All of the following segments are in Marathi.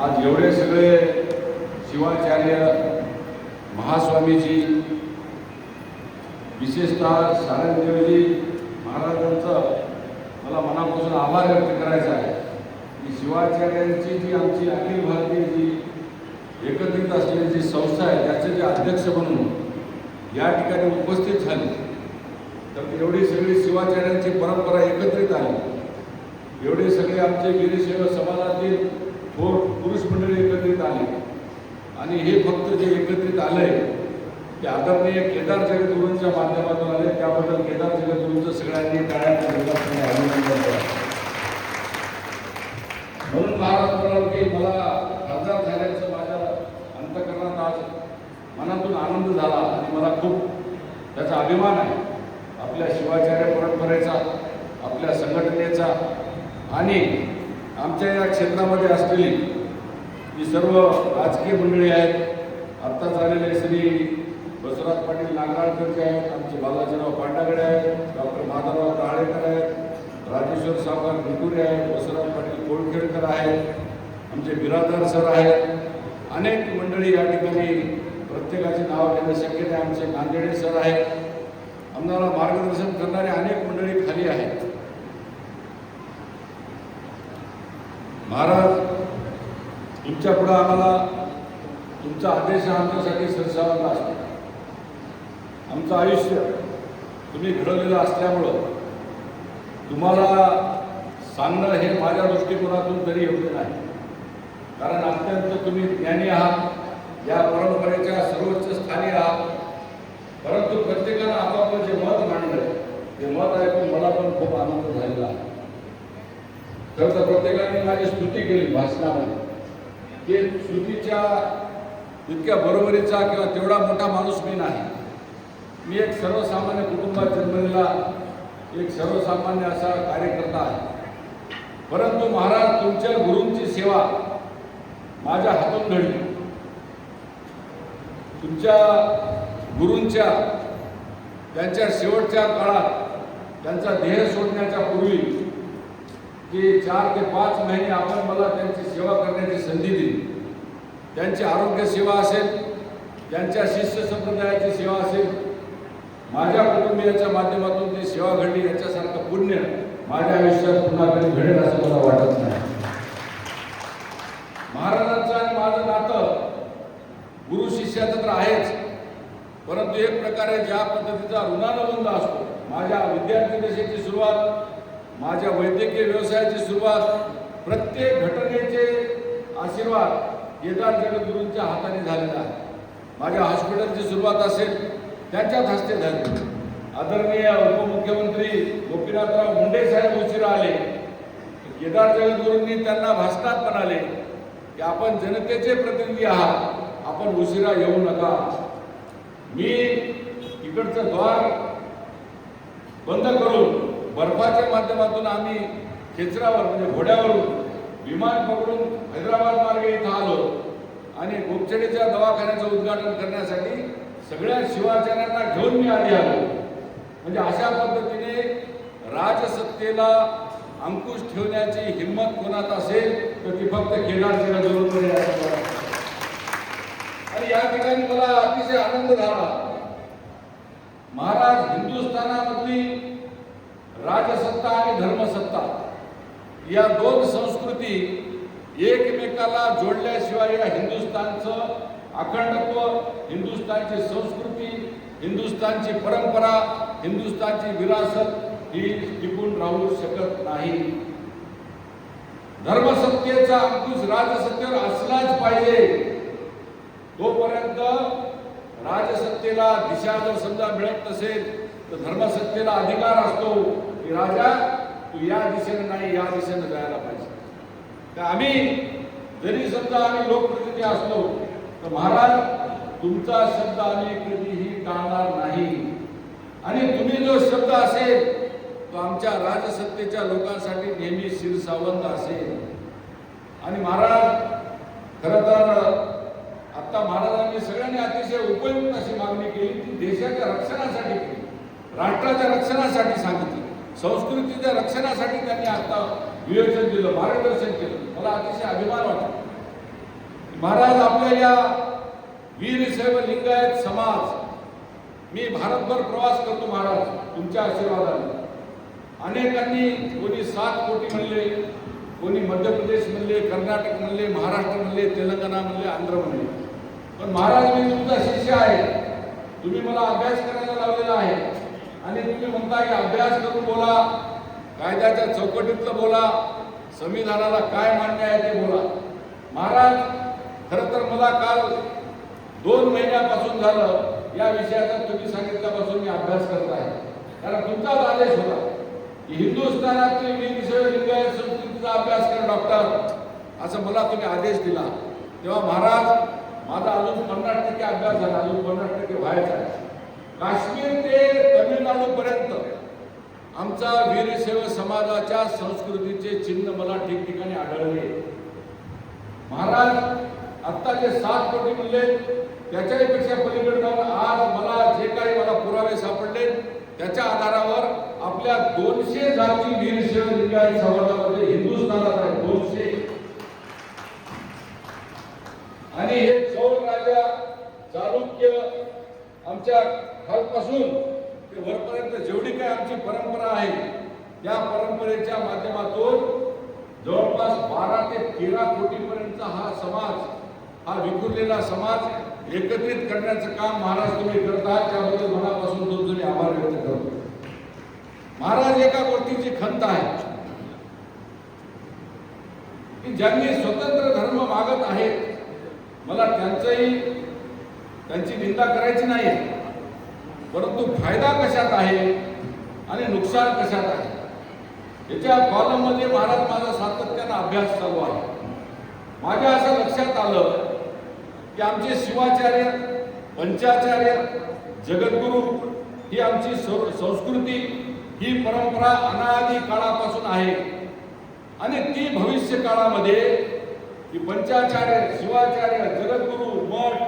आज एवढे सगळे शिवाचार्य महास्वामीजी, विशेषतः सारंगदेवजी महाराजांचं मला मनापासून आभार व्यक्त करायचा आहे की शिवाचार्यांची जी आमची अखिल भारतीय जी एकत्रित असलेली जी संस्था आहे त्याचे जे अध्यक्ष म्हणून या ठिकाणी उपस्थित झाले, तर एवढी सगळी शिवाचार्यांची परंपरा एकत्रित आली, एवढे सगळे आमचे वीरशैव समाजातील थोर पुरुष मंडळी एकत्रित आले आणि हे फक्त जे एकत्रित आलंय ते आदरणीय केदार जगद्गुरूंच्या माध्यमातून आले, त्याबद्दल केदार जगद्गुरूंचं सगळ्यांनी टाळ्यांच्या गजराने अभिनंदन करा. म्हणून महाराज म्हणाल की मला खासदार झाल्याचं माझ्या अंतःकरणात आज मनातून आनंद झाला आणि मला खूप त्याचा अभिमान आहे आपल्या शिवाचार्य परंपरेचा, आपल्या संघटनेचा आणि आमच्या या क्षेत्रामध्ये असलेली जी सर्व राजकीय मंडळी आहेत. आत्ता झालेले श्री बसवराज पाटील नागराळकरचे आहेत, आमचे बालाजीराव पांडागडे आहेत, डॉक्टर माधवराव ताळेकर आहेत, राजेश्वर सावकार भिकुरे आहेत, बसवराज पाटील कोळखेडकर आहेत, आमचे बिरादर सर आहेत, अनेक मंडळी या ठिकाणी प्रत्येकाचे नाव घेणं शक्य नाही. आमचे नांदेडे सर आहेत, आम्हाला मार्गदर्शन करणारे अनेक मंडळी खाली आहेत. महाराज, तुमच्या पुढे आम्हाला तुमचा आदेश आमच्यासाठी सरसावला असतो. आमचं आयुष्य तुम्ही घडवलेलं असल्यामुळं तुम्हाला सांगणं हे माझ्या दृष्टिकोनातून तरी योग्य नाही, कारण अत्यंत तुम्ही ज्ञानी आहात, या परंपरेच्या सर्वोच्च स्थानी आहात. परंतु प्रत्येकानं आपापलं जे मत मांडलं ते मत ऐकून मला पण खूप आनंद झालेला आहे. खरं तर प्रत्येकाने माझी स्तुती केली भाषणामध्ये, ते स्तुतीच्या इतक्या बरोबरीचा किंवा तेवढा मोठा माणूस मी नाही. मी एक सर्वसामान्य कुटुंबात जन्मलेला एक सर्वसामान्य असा कार्यकर्ता आहे. परंतु महाराज, तुमच्या गुरूंची सेवा माझ्या हातून घडली. तुमच्या गुरूंच्या त्यांच्या शेवटच्या काळात त्यांचा देह सोडण्याच्या पूर्वी जे 4 ते 5 महिने आपण मला त्यांची सेवा करण्याची संधी दिली. त्यांची आरोग्य सेवा असेल, त्यांच्या शिष्य संप्रदायाची सेवा असेल, माझ्या कुटुंबियाच्या माध्यमातून ती सेवा घडली, याच्यासारखं पुण्य माझ्या आयुष्यात पुन्हा कधी घडेल असं मला वाटत नाही. महाराजांचं आणि माझं नातं गुरु शिष्याचं तर आहेच, परंतु एक प्रकारे ज्या पद्धतीचा ऋणानुबंध असतो, माझ्या विद्यार्थी दशेची सुरुवात, माझ्या वैद्यकीय व्यवसायाची सुरुवात, प्रत्येक घटनेचे आशीर्वाद केदार जगद्गुरूंच्या हाताने झालेला आहे. माझ्या हॉस्पिटलची सुरुवात असेल त्यांच्याच हस्ते झाली. आदरणीय उपमुख्यमंत्री गोपीनाथराव मुंडे साहेब उशिरा आले, केदार जगद्गुरूंनी त्यांना भाषणात म्हणाले की आपण जनतेचे प्रतिनिधी आहात, आपण उशिरा येऊ नका. मी इकडचं द्वार बंद करून बर्फाच्या माध्यमातून आम्ही खेचरावर म्हणजे घोड्यावरून विमान पकडून हैदराबाद मार्गे इथं आलो आणि गोपछडीच्या दवाखान्याचं उद्घाटन करण्यासाठी सगळ्या शिवाचार्यांना घेऊन मी आधी आलो. म्हणजे अशा पद्धतीने राजसत्तेला अंकुश ठेवण्याची हिंमत कोणात असेल तर ती फक्त केदारजीला जरूर आहे. आणि या ठिकाणी मला अतिशय आनंद झाला. महाराज, हिंदुस्थानामधली राजसत्ता आणि धर्मसत्ता या दोन संस्कृती एकमेकाला जोडल्याशिवाय या हिंदुस्थानचं अखंडत्व, हिंदुस्थानची संस्कृती, हिंदुस्थानची परंपरा, हिंदुस्थानची विरासत ही टिकून राहू शकत नाही. धर्मसत्तेचा अंकुश राजसत्तेवर असलाच पाहिजे. तोपर्यंत राजसत्तेला दिशा जर समजा मिळत नसेल तर धर्मसत्तेला अधिकार असतो की राजा तू या दिशेने नाही या दिशेने जायला पाहिजे. तर आम्ही जरी समजा आम्ही लोकप्रतिनिधी असलो तर महाराज, तुमचा शब्द आम्ही कधीही टाळणार नाही आणि तुम्ही जो शब्द असेल तो आमच्या राजसत्तेच्या लोकांसाठी नेहमी शिरसावंत असेल. आणि महाराज, खरं तर आता महाराजांनी सगळ्यांनी अतिशय उपयुक्त अशी मागणी केली, ती देशाच्या रक्षणासाठी केली, राष्ट्राच्या रक्षणासाठी सांगितली, संस्कृतीच्या रक्षणासाठी त्यांनी आता विवेचन दिलं, मार्गदर्शन केलं. मला अतिशय अभिमान वाटतो. महाराज, आपल्या या वीरशैव लिंगायत समाज, मी भारतभर प्रवास करतो महाराज तुमच्या आशीर्वादाने. अनेकांनी कोणी 7 कोटी म्हणले, कोणी मध्य प्रदेश म्हणले, कर्नाटक म्हणले, महाराष्ट्र म्हणले, तेलंगणा म्हणले, आंध्र म्हणले. पण महाराज, मी तुमचा शिष्य आहे. तुम्ही मला अभ्यास करायला लावलेला आहे आणि तुम्ही म्हणता की अभ्यास करून बोला, कायद्याच्या चौकटीतलं बोला, संविधानाला काय मान्य आहे ते बोला. महाराज, खरं तर मला काल 2 महिन्यापासून झालं या विषयाचा तुम्ही सांगितल्यापासून मी अभ्यास करत आहे. कारण तुमचाच आदेश होता की हिंदुस्थानातील वीरशैव लिंगायत संस्कृतीचा अभ्यास करा डॉक्टर, असं मला तुम्ही आदेश दिला. तेव्हा महाराज, माझा अजून 50% अभ्यास झाला, अजून 50% व्हायचा आहे. काश्मीर ते तमिळनाडूपर्यंत आमचा वीरशैव समाजाच्या संस्कृतीचे चिन्ह मला ठिकठिकाणी आढळले. महाराज, आत्ता जे 7 कोटी म्हणले त्याच्याही पेक्षा पलीकडे जाऊन आज मला जे काही मला पुरावे सापडले त्याच्या आधारावर आपल्या 200 जाती वीरशैव लिंगायत समाजामध्ये हिंदुस्थानात आहेत. 200. आणि हे चौल राजा चालुक्य आमच्या खालपासून ते वरपर्यंत जेवढी काही आमची परंपरा आहे त्या परंपरेच्या माध्यमातून जवळपास 12 ते 13 कोटीपर्यंतचा हा समाज, हा विखुरलेला समाज एकत्रित करण्याचं काम महाराज तुम्ही करता. त्याबद्दल मनापासून तुमचे मी आभार व्यक्त करतो. महाराज, एका गोष्टीची खंत आहे की ज्यांनी स्वतंत्र धर्म मागत आहेत, मला त्यांची निंदा करायची नाही, परंतु फायदा कशात आहे आणि नुकसान कशात आहे याच्या कॉलममध्ये महाराज माझा सातत्यानं अभ्यास चालू आहे. माझ्या असं लक्षात आलं की आमचे शिवाचार्य, पंचाचार्य, जगद्गुरू ही आमची संस्कृती, ही परंपरा अनादी काळापासून आहे आणि ती भविष्य काळामध्ये ही पंचाचार्य, शिवाचार्य, जगद्गुरू, मठ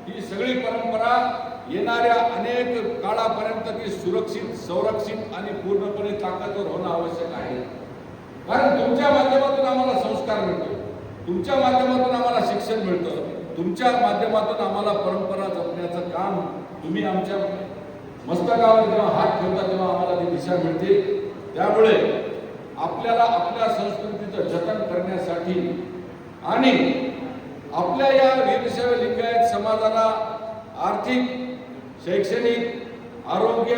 ही सगळी परंपरा येणाऱ्या अनेक काळापर्यंत ती सुरक्षित, संरक्षित आणि पूर्णपणे ताकदवर होणं आवश्यक आहे. कारण तुमच्या माध्यमातून आम्हाला संस्कार मिळतो, तुमच्या माध्यमातून आम्हाला शिक्षण मिळतं, तुमच्या माध्यमातून आम्हाला परंपरा जपण्याचं काम तुम्ही आमच्या मस्तकावर जेव्हा हात ठेवता तेव्हा आम्हाला ती दिशा मिळते. त्यामुळे आपल्याला आपल्या संस्कृतीचं जतन करण्यासाठी आणि आपल्या या वीरशैव लिंगायत समाजाला आर्थिक, शैक्षणिक, आरोग्य,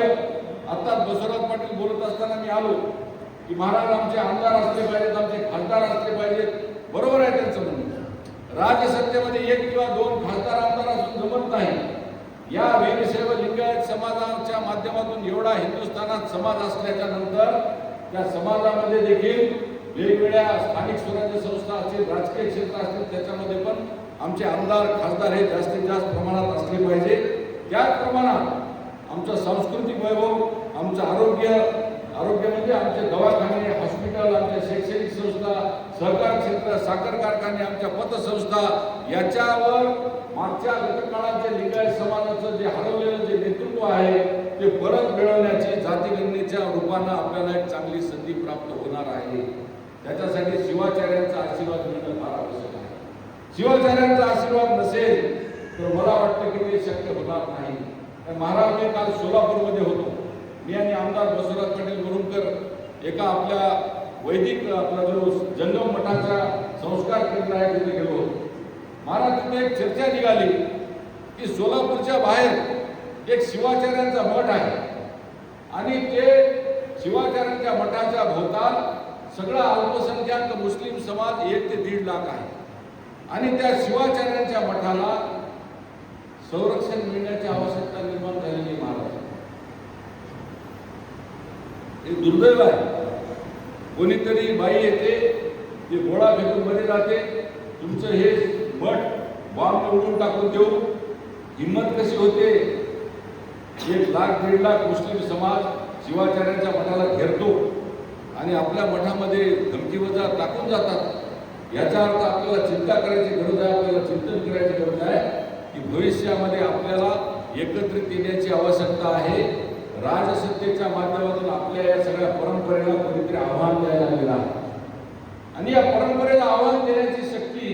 आता बसवराज पाटील बोलत असताना मी आलो की महाराज आमचे आमदार असले पाहिजेत, आमचे खासदार असले पाहिजेत. बरोबर आहे त्यांचं म्हणणं. राज्यसत्तेमध्ये 1 किंवा 2 खासदार आमदार असून जमत नाही. या वीरशैव लिंगायत समाजाच्या माध्यमातून एवढा हिंदुस्थानात समाज असल्याच्या नंतर त्या समाजामध्ये देखील वेगवेगळ्या स्थानिक स्वराज्य संस्था असतील, राजकीय क्षेत्र असतील, त्याच्यामध्ये पण आमचे आमदार, खासदार हे जास्तीत जास्त प्रमाणात असले पाहिजे. त्याच प्रमाणात आमचं सांस्कृतिक वैभव, आमचं आरोग्य म्हणजे आमचे दवाखाने, हॉस्पिटल, आमच्या शैक्षणिक संस्था, सहकार क्षेत्र, साखर कारखाने, आमच्या पतसंस्था याच्यावर मागच्या गतकाळाच्या लिंगायत समाजाचं जे हरवलेलं जे नेतृत्व आहे ते परत मिळवण्याची जातीगणनेच्या रूपानं आपल्याला एक चांगली संधी प्राप्त होणार आहे. त्याच्यासाठी शिवाचार्यांचा आशीर्वाद मिळणं फार आवश्यक आहे. शिवाचार्यांचा आशीर्वाद नसेल तर मला वाटतं की ते शक्य होणार नाही. महाराज, मी काल सोलापूरमध्ये होतो. मी आणि आमदार बसवराज पाटील मुरुमकर एका आपल्या वैदिक आपला जो जंगम मठाच्या संस्कार केंद्र आहे तिथे गेलो होतो. महाराज, तिथे एक चर्चा निघाली की सोलापूरच्या बाहेर एक शिवाचार्यांचा मठ आहे आणि ते शिवाचार्यांच्या मठाच्या भोवताल सगळा अल्पसंख्याक मुस्लिम समाज 1 ते 1.5 लाख आहे आणि त्या शिवाचार्यांच्या मठाला संरक्षण मिळण्याची आवश्यकता निर्माण झालेली. महाराज, हे दुर्दैव आहे. कोणीतरी बाई येते, ती गोळा फेकून मध्ये जाते, तुमचं हे मठ बॉम्ब उडून टाकून देऊ. हिंमत कशी होते? 1 लाख 1.5 लाख मुस्लिम समाज शिवाचार्यांच्या मठाला घेरतो आणि आपल्या मठामध्ये धमकीवजा टाकून जातात. याचा अर्थ आपल्याला चिंता करायची गरज आहे, आपल्याला चिंतन करायची गरज आहे की भविष्यामध्ये आपल्याला एकत्रित येण्याची आवश्यकता आहे. राजसत्तेच्या माध्यमातून आपल्या या सगळ्या परंपरेला कोणीतरी आव्हान द्यायला लागलेलं आहे आणि या परंपरेला आव्हान देण्याची शक्ती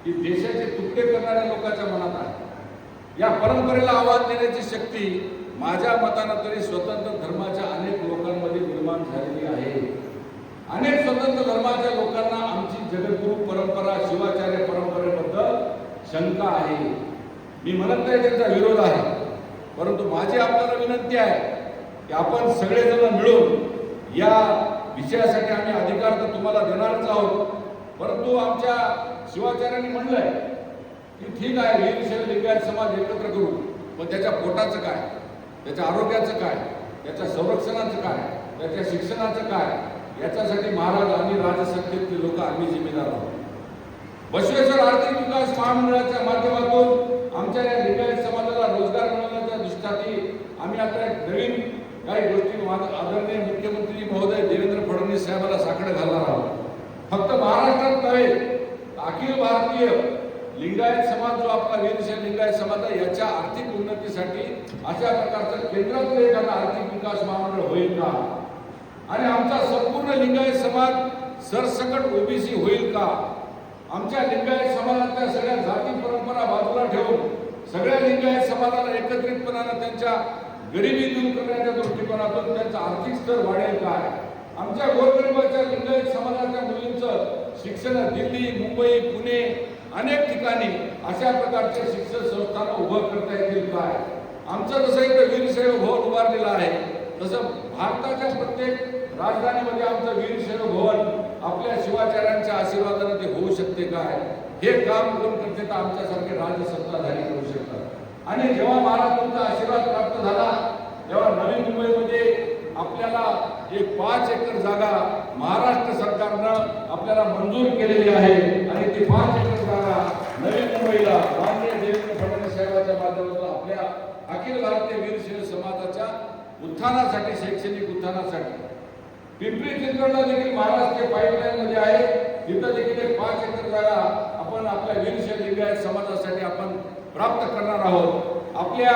ही देशाचे तुकडे करणाऱ्या लोकांच्या मनात आहे. या परंपरेला आव्हान देण्याची शक्ती माझ्या मतानं तरी स्वतंत्र धर्माच्या अनेक लोकांमध्ये निर्माण झालेली आहे. अनेक स्वतंत्र धर्माच्या लोकांना आमची जगद्गुरू परंपरा शिवाचार्य परंपरेबद्दल शंका आहे. मी म्हणत नाही त्यांचा विरोध आहे, परंतु माझी आपल्याला विनंती आहे की आपण सगळेजण मिळून या विषयासाठी आम्ही अधिकार तर तुम्हाला देणारच आहोत, परंतु आमच्या शिवाचार्यांनी म्हणलंय की ठीक आहे वीरशैव लिंगायत समाज एकत्र करू, पण त्याच्या पोटाचं काय, त्याच्या आरोग्याचं काय, त्याच्या संरक्षणाचं काय, त्याच्या शिक्षणाचं काय, याच्यासाठी महाराज आणि राजसत्तेतले लोक आम्ही जिम्मेदार आहोत. बसवेश्वर आर्थिक विकास महामंडळाच्या माध्यमातून आमच्या या लिंगायत समाजाला रोजगार मिळवण्याच्या दृष्टीने आम्ही आता एक नवीन काही गोष्टी आदरणीय मुख्यमंत्री महोदय देवेंद्र फडणवीस साहेबांना साकडं घालणार आहोत. फक्त महाराष्ट्रात नव्हे, अखिल भारतीय लिंगायत समाज जो आपला वीरशैव लिंगायत समाज आहे याच्या आर्थिक उन्नतीसाठी अशा प्रकारचं केंद्रातलं एखादा आर्थिक विकास महामंडळ होईल का, आणि आमचा संपूर्ण लिंगायत समाज सरसकट ओबीसी होईल का, आमच्या लिंगायत समाजातल्या सगळ्या जाती परंपरा बाजूला ठेवून सगळ्या लिंगायत समाजाला एकत्रितपणानं त्यांच्या गरिबी दूर करण्याच्या दृष्टिकोनातून त्यांचा आर्थिक स्तर वाढेल काय, आमच्या गोरगरिबाच्या लिंगायत समाजाच्या मुलींचं शिक्षण दिल्ली मुंबई पुणे अनेक ठिकाणी अशा प्रकारचे शिक्षण संस्थांना उभं करता येतील काय, आमचं जसं इथं वीरशैव भवन उभारलेलं आहे तसं भारताच्या प्रत्येक राजधानीमध्ये आमचं वीरशैव भवन आपल्या शिवाचार्यांच्या आशीर्वादाने ते होऊ शकते काय, हे काम कोण करते तर आमच्यासारखे राजसत्ताधारी करू शकतात. आणि जेव्हा महाराजांचा आशीर्वाद प्राप्त झाला तेव्हा नवी मुंबईमध्ये आपल्याला एक 5 एकर जागा महाराष्ट्र सरकारनं आपल्याला मंजूर केलेली आहे आणि ती 5 एकर जागा नवी मुंबईला माननीय देवेंद्र फडणवीस साहेबांच्या माध्यमातून आपल्या अखिल भारतीय वीरशैव समाजाच्या उत्थानासाठी शैक्षणिक उत्थानासाठी पिंपरी चिंचवडला देखील महाराष्ट्र पाईपलाईन मध्ये आहे, तिथं देखील एक 5 एकर जागा आपण आपल्या वीरशैव लिंगायत समाजासाठी आपण प्राप्त करणार आहोत. आपल्या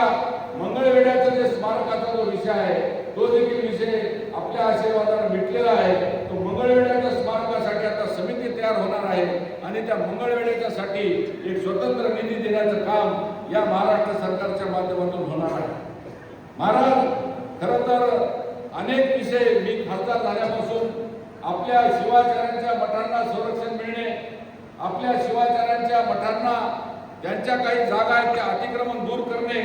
मंगळवेढ्याचा जे स्मारकाचा जो विषय आहे तो देखील विषय आपल्या आशीर्वादाने मिटलेला आहे. तो मंगळवेढ्याच्या स्मारकासाठी आता समिती तयार होणार आहे आणि त्या मंगळवेढ्याच्यासाठी एक स्वतंत्र निधी देण्याचं काम या महाराष्ट्र सरकारच्या माध्यमातून होणार आहे. महाराज खरं तर अनेक विषय मी खासदार झाल्यापासून आपल्या शिवाचार्यांच्या मठांना संरक्षण मिळणे, आपल्या शिवाचार्यांच्या मठांना ज्यांच्या काही जागा आहेत त्या अतिक्रमण दूर करणे,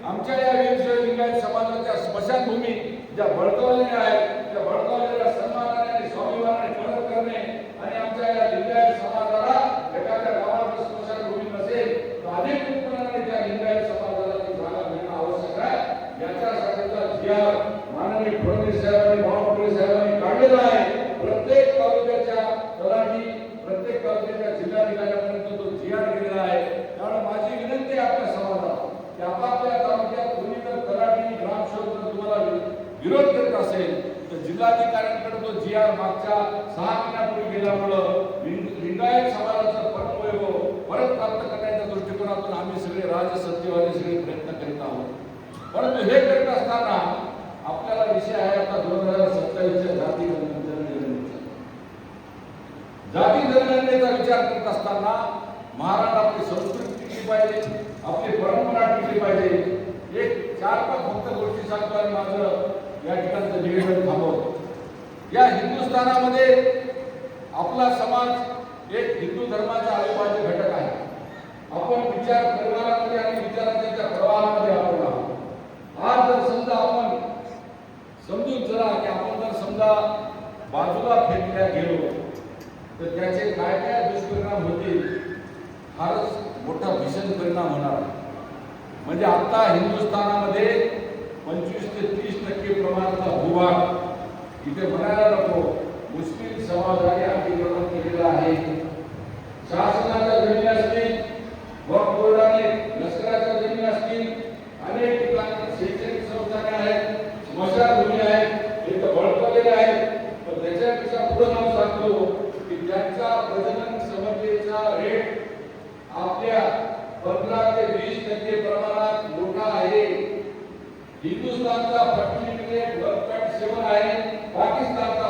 आमच्या या वीरशैव लिंगायत समाजाच्या स्मशानभूमी ज्या बळकावलेल्या आहेत त्या बळकावलेल्या सन्मानाने आणि स्वाभिमानाने परत करणे, आणि आमच्या या लिंगायत समाजाला एखाद्या गावात स्मशानभूमी नसेल तर अधिक उत्पन्नाने त्या लिंगायत समाजाला ती जागा मिळणं आवश्यक आहे. याच्यासाठीचा जी.आर. माननीय फडणवीस साहेबांनी महाफडणवीस साहेबांनी काढलेला आहे. प्रत्येक तालुक्याच्या तलाठी प्रत्येक तालुक्याच्या जिल्हाधिकाऱ्यांपर्यंत तो जी.आर. गेलेला आहे. त्यामुळे माझी विनंती आहे आपल्या समाजाला की आपापल्या तालुक्यात कोणी जर तलाठी ग्रामसेवक जर तुम्हाला विरोध करत असेल तर जिल्हाधिकाऱ्यांकडे तो जी.आर. मागच्या 6 महिन्यापूर्वी गेल्यामुळं लिंगायत समाजाचं परमवैभव परत प्राप्त करण्याच्या दृष्टिकोनातून आम्ही सगळे राजसत्तेवाले सगळे प्रयत्न करीत आहोत. परंतु हे करत असताना आपल्याला विषय आहे आता 2027च्या जाती जनगणनेचा. जाती जनगणनेचा विचार करत असताना महाराज आपली संस्कृती टिकली पाहिजे, आपली परंपरा टिकली पाहिजे. एक 4-5 फक्त गोष्टी सांगतो आणि माझं या ठिकाणचं निवेदन थांबवतो. या हिंदुस्थानामध्ये आपला समाज एक हिंदू धर्माचा अविभाज्य घटक आहे. आपण विचार परिवारामध्ये आणि विचारांच्या त्या प्रवाहामध्ये आपण आहोत. आज जर समजा आपण समजून चला की आपण जर समजा बाजूला फेकल्या गेलो तर त्याचे काय काय दुष्परिणाम होतील फारच मोठा भीषण परिणाम होणार. म्हणजे आता हिंदुस्थानामध्ये 25 ते 30% प्रमाणाचा भूभाग इथे म्हणायला नको मुस्लिम समाजाने अतिक्रमण केलेला आहे. शासनाच्या जमिनी असतील, वक्फ बोर्डाने लष्कराच्या जमिनी असतील, अनेक ठिकाणी शैक्षणिक संस्थाने आहेत, स्मशानभूमी आहेत, इथं बळकवलेले आहेत. पण त्याच्यापेक्षा पुढे नाव सांगतो की त्यांचा प्रजनन क्षमतेचा रेट आपल्या 15 ते 20% प्रमाणात मोठा आहे. हिंदुस्थानचा फर्टिलिटी रेट 1.7 आहे, पाकिस्तानचा